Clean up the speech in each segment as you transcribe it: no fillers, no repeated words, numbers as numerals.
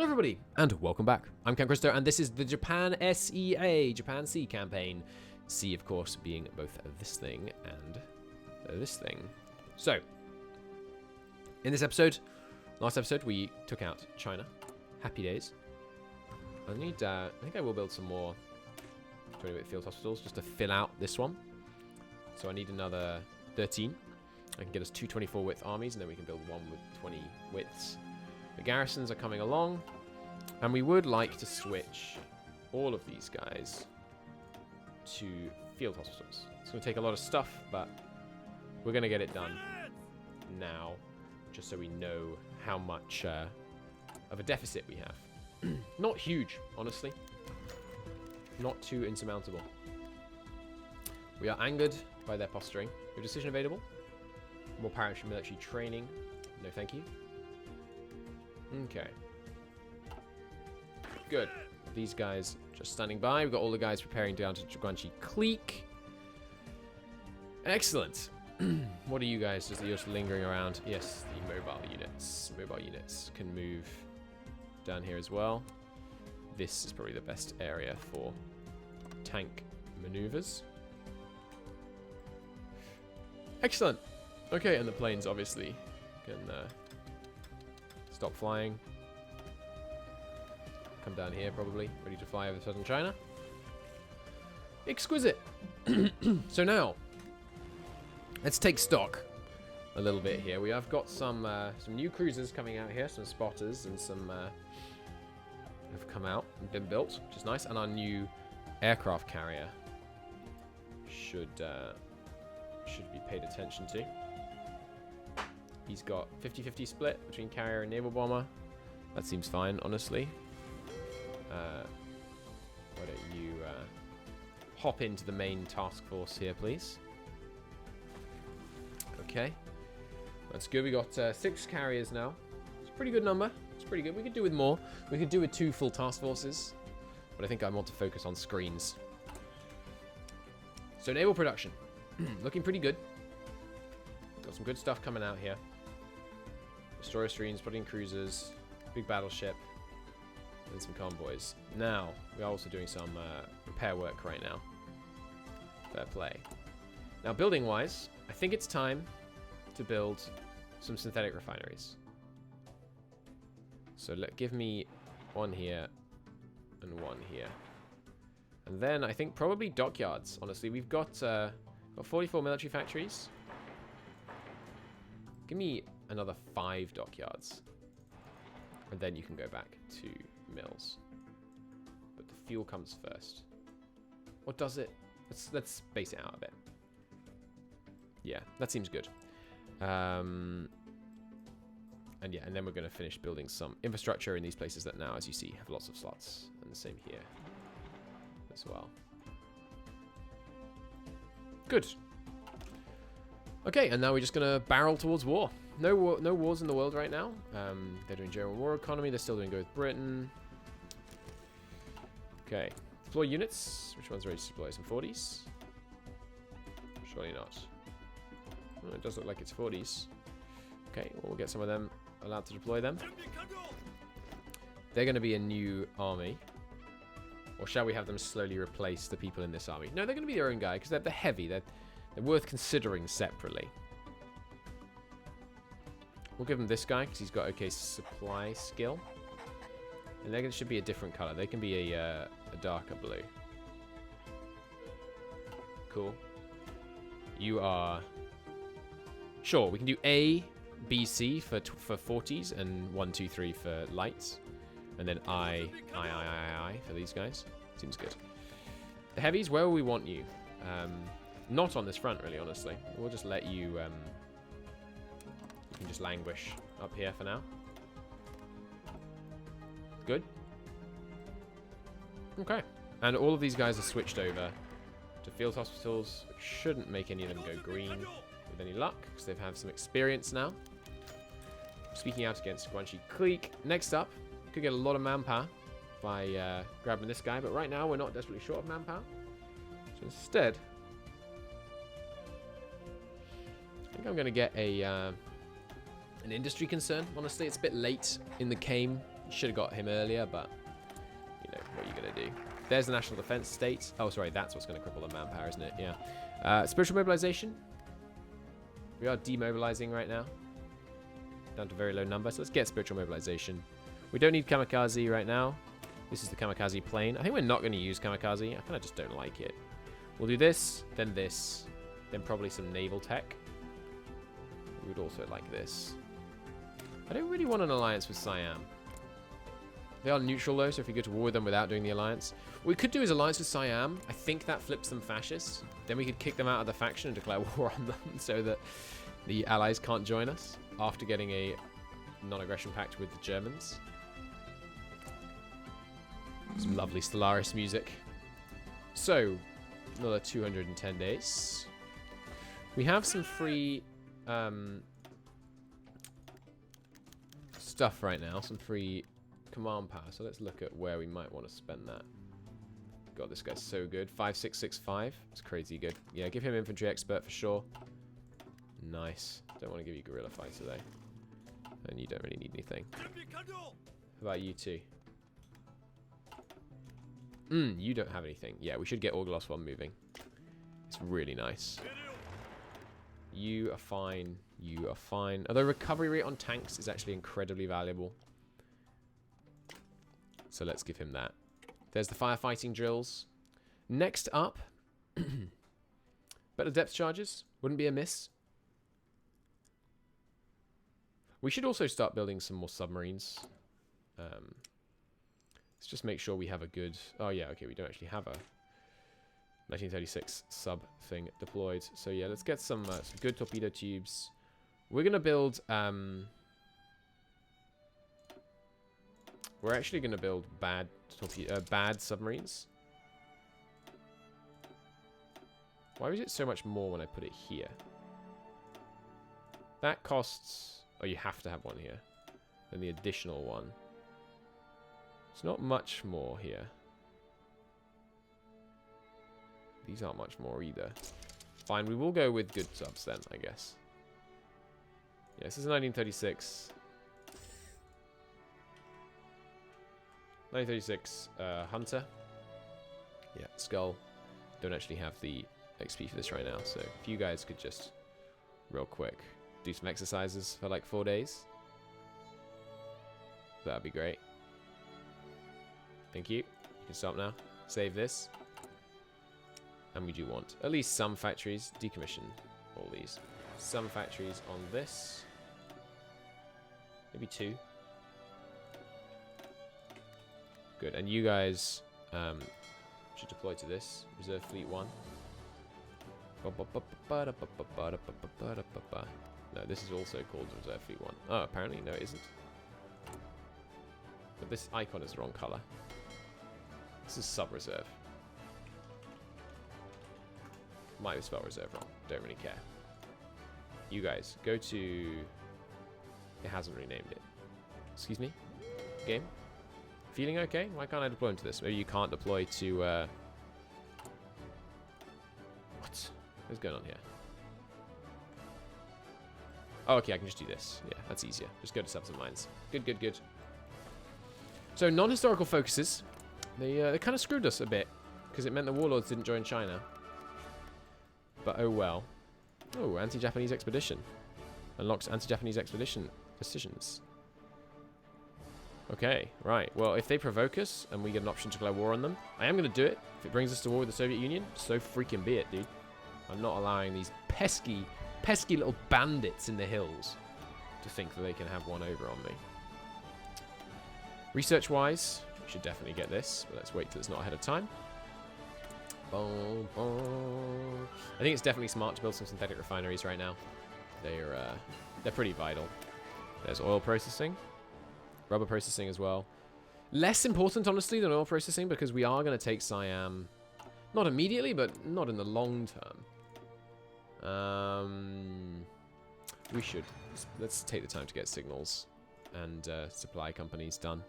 Hello everybody, and welcome back. I'm Ken Christo, and this is the Japan S.E.A. Japan Sea campaign. Sea, of course, being both this thing and this thing. So, in this episode, last episode, we took out China. Happy days. I think I will build some more 20-wit field hospitals just to fill out this one. So I need another 13. I can get us two 24-width armies, and then we can build one with 20 widths. The garrisons are coming along, and we would like to switch all of these guys to field hospitals. It's going to take a lot of stuff, but we're going to get it done now, just so we know how much of a deficit we have. Not huge, honestly. Not too insurmountable. We are angered by their posturing. Your decision available. More paramilitary training. No, thank you. Okay. Good. These guys just standing by. We've got all the guys preparing down to Guanxi Clique. Excellent. What are you guys? You're just lingering around. Yes, the mobile units. Mobile units can move down here as well. This is probably the best area for tank maneuvers. Excellent. Okay, and the planes obviously can stop flying. Come down here probably, ready to fly over southern China. Exquisite. So now, let's take stock a little bit here. We have got some new cruisers coming out here, some spotters, and some have come out and been built, which is nice. And our new aircraft carrier should be paid attention to. He's got 50-50 split between carrier and naval bomber. That seems fine, honestly. Why don't you hop into the main task force here, please? Okay. That's good. We got 6 carriers now. It's a pretty good number. It's pretty good. We could do with more. We could do with 2 full task forces. But I think I want to focus on screens. So naval production. Looking pretty good. Got some good stuff coming out here. Destroyer streams, putting cruisers, big battleship, and some convoys. Now, we're also doing some repair work right now. Fair play. Now, building-wise, I think it's time to build some synthetic refineries. So give me one here and one here. And then I think probably dockyards, honestly. We've got 44 military factories. Give me another 5 dockyards. And then you can go back to mills. But the fuel comes first. Or does it? Let's space it out a bit. Yeah, that seems good. And yeah, and then we're going to finish building some infrastructure in these places that now, as you see, have lots of slots. And the same here as well. Good. Okay, and now we're just going to barrel towards war. No wars in the world right now. They're doing general war economy. They're still doing good with Britain. Okay. Deploy units. Which one's ready to deploy? Some 40s? Surely not. Well, it does look like it's 40s. Okay, well, we'll get some of them allowed to deploy them. They're going to be a new army. Or shall we have them slowly replace the people in this army? No, they're going to be their own guy, because they're heavy. They're worth considering separately. We'll give them this guy, because he's got okay supply skill. And they should be a different color. They can be a darker blue. Cool. You are... Sure, we can do A, B, C for 40s, and 1, 2, 3 for lights. And then I for these guys. Seems good. The heavies, where will we want you? Not on this front, really, honestly. We'll just let you... you can just languish up here for now. Good. Okay. And all of these guys are switched over to field hospitals, which shouldn't make any of them go green with any luck, because they've had some experience now. Speaking out against Guanxi Clique. Next up, could get a lot of manpower by grabbing this guy, but right now we're not desperately short of manpower. So instead, I think I'm going to get a an industry concern. Honestly, it's a bit late in the game Should have got him earlier, but you know, what are you going to do? There's the National Defense State. Oh, sorry, that's what's going to cripple the manpower, isn't it? Yeah. Spiritual mobilization. We are demobilizing right now. Down to a very low number, so let's get spiritual mobilization. We don't need kamikaze right now. This is the kamikaze plane. I think we're not going to use kamikaze. I kind of just don't like it. We'll do this, then probably some naval tech. We would also like this. I don't really want an alliance with Siam. They are neutral though, so if we go to war with them without doing the alliance. What we could do is alliance with Siam. I think that flips them fascist. Then we could kick them out of the faction and declare war on them so that the allies can't join us after getting a non-aggression pact with the Germans. Some lovely Stellaris music. So, another 210 days. We have some free stuff right now, some free command power. So let's look at where we might want to spend that. God, this guy's so good. 5665. It's crazy good. Yeah, give him infantry expert for sure. Nice. Don't want to give you guerrilla fighter though. And you don't really need anything. How about you two? You don't have anything. Yeah, we should get Orglos 1 moving. It's really nice. You are fine. You are fine. Although recovery rate on tanks is actually incredibly valuable. So let's give him that. There's the firefighting drills. Next up, better depth charges. Wouldn't be amiss. We should also start building some more submarines. Let's just make sure we have a good... Oh, yeah, okay, we don't actually have a 1936 sub thing deployed. So, yeah, let's get some good torpedo tubes. We're going to build... We're actually going to build bad submarines. Why is it so much more when I put it here? That costs... Oh, you have to have one here. Then the additional one. It's not much more here. These aren't much more either. Fine, we will go with good subs then, I guess. Yeah, this is 1936. 1936 Hunter. Yeah, Skull. Don't actually have the XP for this right now, so if you guys could just, real quick, do some exercises for like 4 days. That'd be great. Thank you. You can stop now. Save this. And we do want at least some factories. Decommission all these. Some factories on this. Maybe 2. Good. And you guys should deploy to this. Reserve Fleet 1. No, this is also called Reserve Fleet 1. Oh, apparently. No, it isn't. But this icon is the wrong color. This is sub-reserve. Might have spelled reserve wrong. Don't really care. You guys, go to... It hasn't renamed it. Excuse me? Game? Feeling okay? Why can't I deploy into this? Maybe you can't deploy to... What? What's going on here? Oh, okay, I can just do this. Yeah, that's easier. Just go to subs and mines. Good, good, good. So, non-historical focuses. They kind of screwed us a bit. Because it meant the warlords didn't join China. But oh well. Oh, anti-Japanese expedition. Unlocks anti-Japanese expedition decisions. Okay, right. Well, if they provoke us and we get an option to declare war on them, I am going to do it. If it brings us to war with the Soviet Union, so freaking be it, dude. I'm not allowing these pesky, pesky little bandits in the hills to think that they can have one over on me. Research-wise, we should definitely get this, but let's wait till it's not ahead of time. Boom, boom. I think it's definitely smart to build some synthetic refineries right now. They're pretty vital. There's oil processing, rubber processing as well. Less important, honestly, than oil processing because we are going to take Siam, not immediately, but not in the long term. We should. Let's take the time to get signals and supply companies done.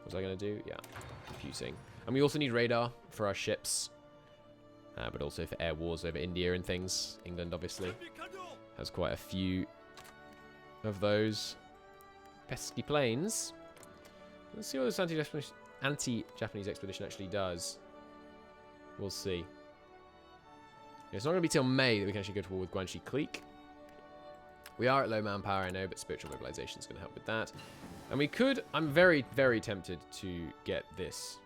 What was I going to do? Yeah, computing. And we also need radar for our ships. But also for air wars over India and things. England, obviously, has quite a few of those pesky planes. Let's see what this anti-Japanese expedition actually does. We'll see. It's not going to be till May that we can actually go to war with Guanxi Clique. We are at low manpower, I know, but spiritual mobilization is going to help with that. And we could... I'm very, very tempted to get this.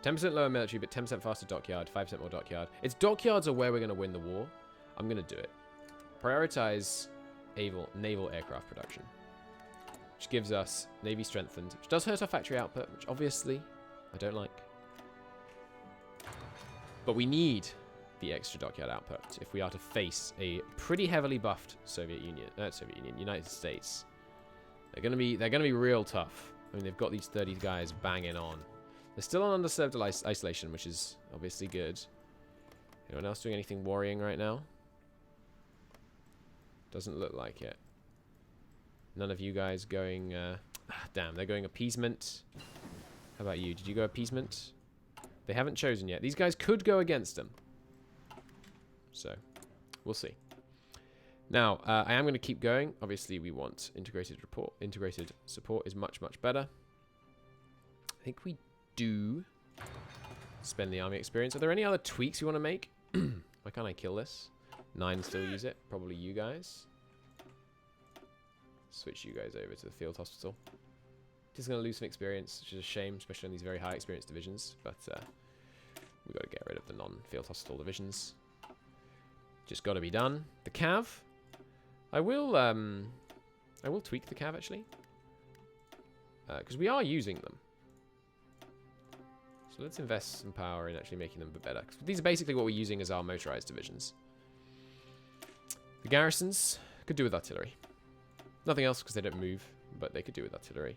10% lower military, but 10% faster dockyard, 5% more dockyard. Its dockyards are where we're going to win the war. I'm going to do it. Prioritize naval aircraft production, which gives us Navy strengthened, which does hurt our factory output, which obviously I don't like. But we need the extra dockyard output if we are to face a pretty heavily buffed United States. They're gonna be real tough. I mean, they've got these 30 guys banging on. They're still on undisturbed isolation, which is obviously good. Anyone else doing anything worrying right now? Doesn't look like it. None of you guys going... damn, they're going appeasement. How about you? Did you go appeasement? They haven't chosen yet. These guys could go against them. So, we'll see. Now, I am going to keep going. Obviously, we want integrated support is much, much better. I think we do spend the army experience. Are there any other tweaks you want to make? Why can't I kill this? 9 still use it. Probably you guys. Switch you guys over to the field hospital. Just going to lose some experience, which is a shame, especially on these very high experience divisions. But we've got to get rid of the non-field hospital divisions. Just got to be done. The cav, I will tweak the cav actually, because we are using them. So let's invest some power in actually making them a bit better. These are basically what we're using as our motorized divisions. The garrisons could do with artillery. Nothing else because they don't move, but they could do with artillery.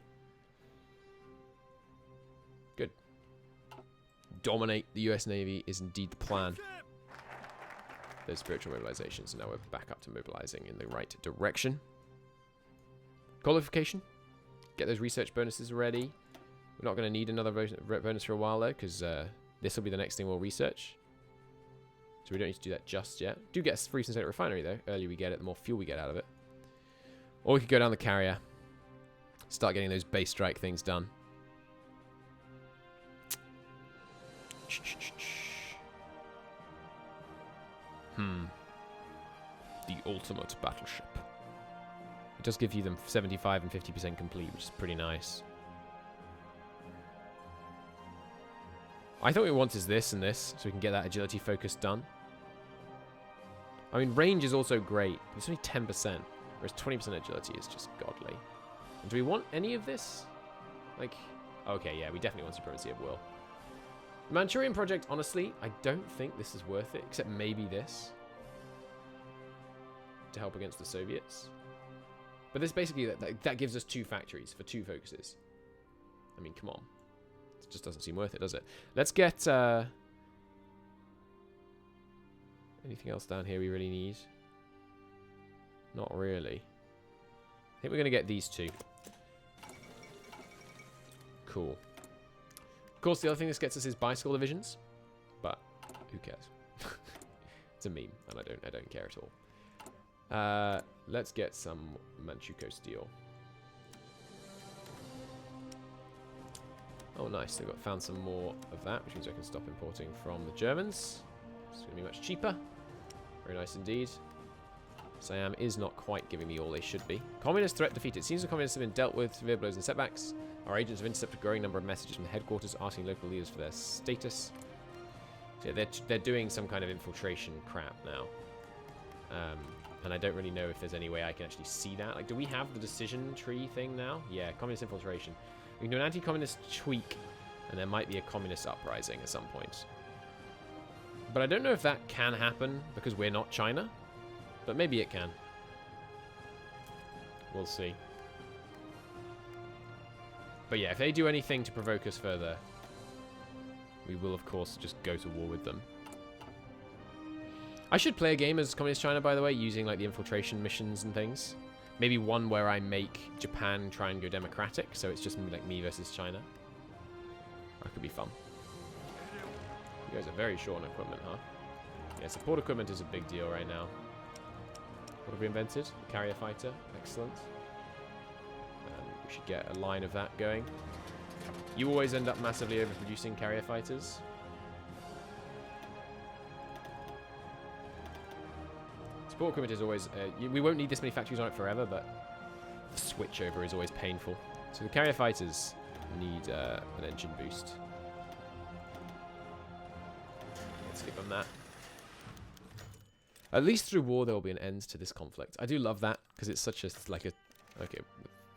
Good. Dominate the US Navy is indeed the plan. Those spiritual mobilizations, and now we're back up to mobilizing in the right direction. Qualification. Get those research bonuses ready. We're not going to need another bonus for a while, though, because this will be the next thing we'll research. So we don't need to do that just yet. Do get a free synthetic refinery, though. The earlier we get it, the more fuel we get out of it. Or we could go down the carrier. Start getting those base strike things done. The ultimate battleship. It does give you them 75 and 50% complete, which is pretty nice. I thought what we want is this and this, so we can get that agility focus done. I mean, range is also great, but it's only 10%, whereas 20% agility is just godly. And do we want any of this? Like, okay, yeah, we definitely want supremacy of will. The Manchurian project, honestly, I don't think this is worth it, except maybe this. To help against the Soviets. But this basically, that gives us 2 factories for 2 focuses. I mean, come on. It just doesn't seem worth it, does it? Let's get... anything else down here we really need? Not really. I think we're going to get these 2. Cool. Of course, the other thing this gets us is bicycle divisions. But, who cares? It's a meme, and I don't care at all. Let's get some Manchukuo steel. Oh, nice. They've found some more of that, which means I can stop importing from the Germans. It's going to be much cheaper. Very nice indeed. Siam is not quite giving me all they should be. Communist threat defeated. It seems the communists have been dealt with severe blows and setbacks. Our agents have intercepted a growing number of messages from the headquarters asking local leaders for their status. So yeah, they're doing some kind of infiltration crap now. And I don't really know if there's any way I can actually see that. Like, do we have the decision tree thing now? Yeah, communist infiltration. We can do an anti-communist tweak, and there might be a communist uprising at some point. But I don't know if that can happen, because we're not China. But maybe it can. We'll see. But yeah, if they do anything to provoke us further, we will, of course, just go to war with them. I should play a game as Communist China, by the way, using like the infiltration missions and things. Maybe one where I make Japan try and go democratic, so it's just like me versus China. That could be fun. You guys are very short on equipment, huh? Yeah, support equipment is a big deal right now. What have we invented? A carrier fighter. Excellent. We should get a line of that going. You always end up massively overproducing carrier fighters. Support equipment is always... we won't need this many factories on it forever, but the switchover is always painful. So the carrier fighters need an engine boost. Let's give them that. At least through war there will be an end to this conflict. I do love that, because it's such a... like a... Okay,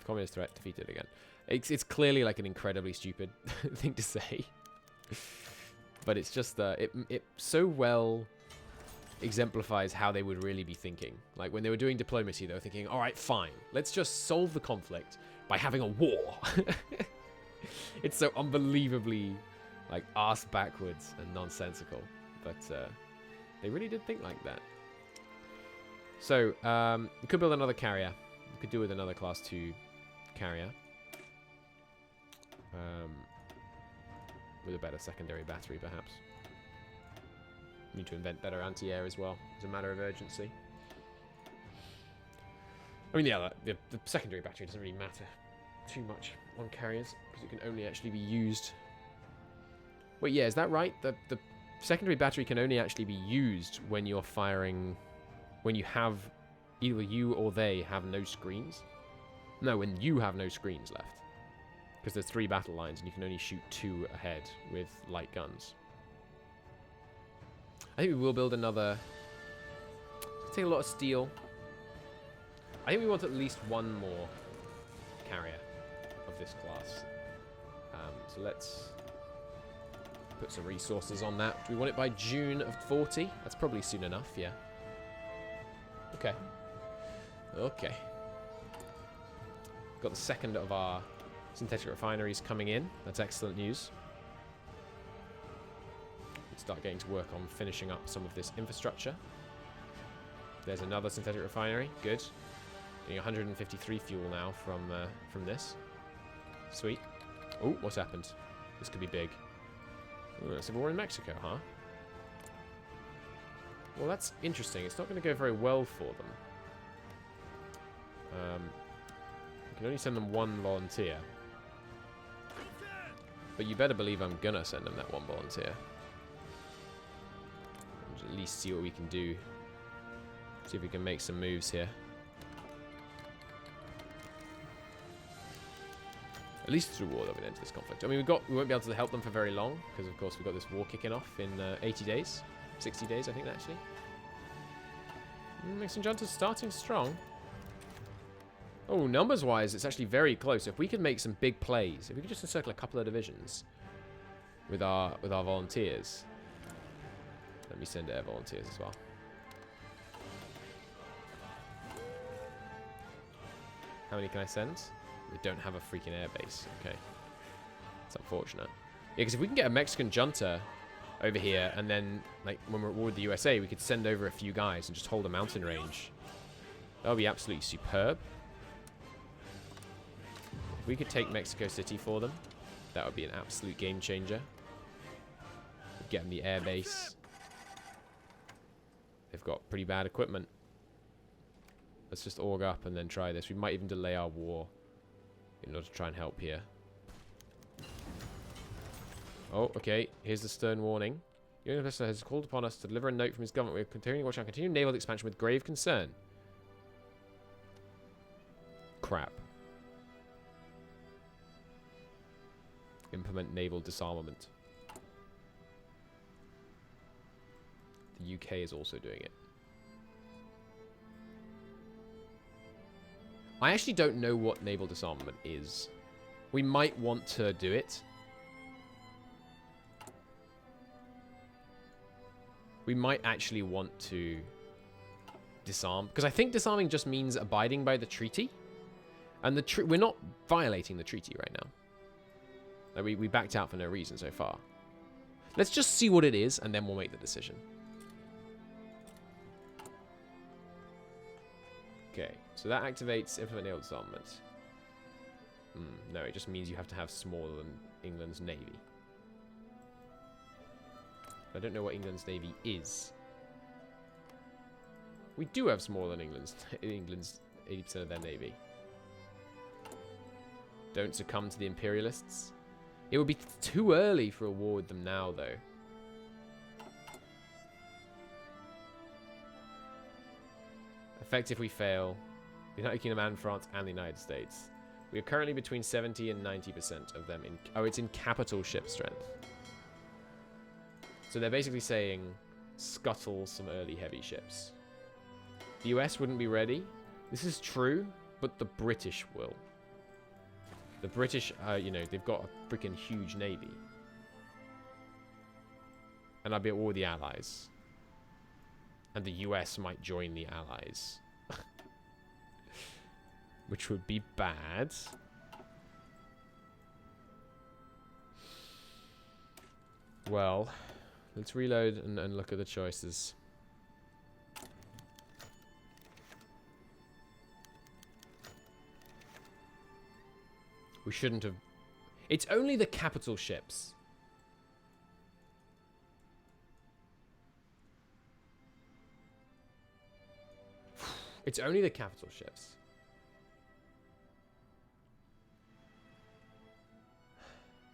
communist threat defeated again. It's clearly like an incredibly stupid thing to say. But it's just... it so well exemplifies how they would really be thinking. Like, when they were doing diplomacy, they were thinking, alright, fine. Let's just solve the conflict by having a war. It's so unbelievably, like, arse backwards and nonsensical. But they really did think like that. So, we could build another carrier. We could do with another class 2 carrier. With a better secondary battery, perhaps. We need to invent better anti-air as well, as a matter of urgency. I mean, yeah, the secondary battery doesn't really matter too much on carriers, because it can only actually be used... Wait, yeah, is that right? The secondary battery can only actually be used when you're firing... when you have... either you or they have no screens? No, when you have no screens left. Because there's 3 battle lines, and you can only shoot 2 ahead with light guns. I think we will build another... It's take a lot of steel. I think we want at least one more carrier of this class. So let's put some resources on that. Do we want it by June of 40? That's probably soon enough, yeah. Okay. Okay. Got the second of our synthetic refineries coming in. That's excellent news. Let's start getting to work on finishing up some of this infrastructure. There's another synthetic refinery. Good. Getting 153 fuel now from this. Sweet. Oh, what's happened? This could be big. Ooh, it's a war in Mexico, huh? Well, that's interesting. It's not going to go very well for them. We can only send them 1 volunteer. But you better believe I'm gonna send them that 1 volunteer. At least see what we can do. See if we can make some moves here. At least through war, there'll be an end to this conflict. I mean, we won't be able to help them for very long, because of course we've got this war kicking off in 80 days. 60 days, I think, actually. Mexican Junta's starting strong. Oh, numbers-wise, it's actually very close. If we could make some big plays, if we could just encircle a couple of divisions with our volunteers. Let me send air volunteers as well. How many can I send? We don't have a freaking air base. Okay. It's unfortunate. Yeah, because if we can get a Mexican junta over here, and then, like, when we're at war with the USA, we could send over a few guys and just hold a mountain range. That would be absolutely superb. If we could take Mexico City for them, that would be an absolute game changer. We'd get them the air base. They've got pretty bad equipment. Let's just org up and then try this. We might even delay our war in order to try and help here. Oh, okay. Here's the stern warning. The Union Minister has called upon us to deliver a note from his government. We're continuing to watch out continued naval expansion with grave concern. Crap. Implement naval disarmament. The UK is also doing it. I actually don't know what naval disarmament is. We might want to do it. We might actually want to disarm. Because I think disarming just means abiding by the treaty. And we're not violating the treaty right now. Like we backed out for no reason so far. Let's just see what it is, and then we'll make the decision. Okay, so that activates implement naval disarmament. No, it just means you have to have smaller than England's navy. I don't know what England's navy is. We do have smaller than England's 80% of their navy. Don't succumb to the Imperialists. It would be too early for a war with them now, though. Effect if we fail. The United Kingdom and France and the United States. We are currently between 70 and 90% of them in... Oh, it's in capital ship strength. So they're basically saying scuttle some early heavy ships. The US wouldn't be ready. This is true, but the British will. The British, you know, they've got a freaking huge navy. And I'd be at war with the Allies. And the US might join the Allies. Which would be bad. Well, let's reload and look at the choices. We shouldn't have... It's only the capital ships. It's only the capital ships.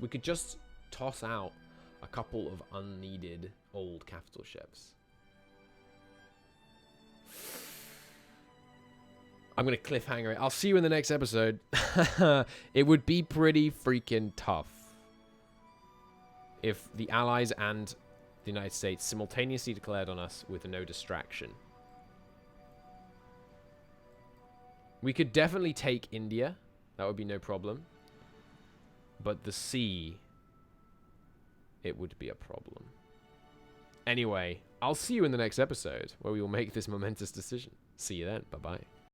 We could just toss out a couple of unneeded old capital ships. I'm going to cliffhanger it. I'll see you in the next episode. It would be pretty freaking tough if the Allies and the United States simultaneously declared on us with no distraction. We could definitely take India. That would be no problem. But the sea, it would be a problem. Anyway, I'll see you in the next episode where we will make this momentous decision. See you then. Bye-bye.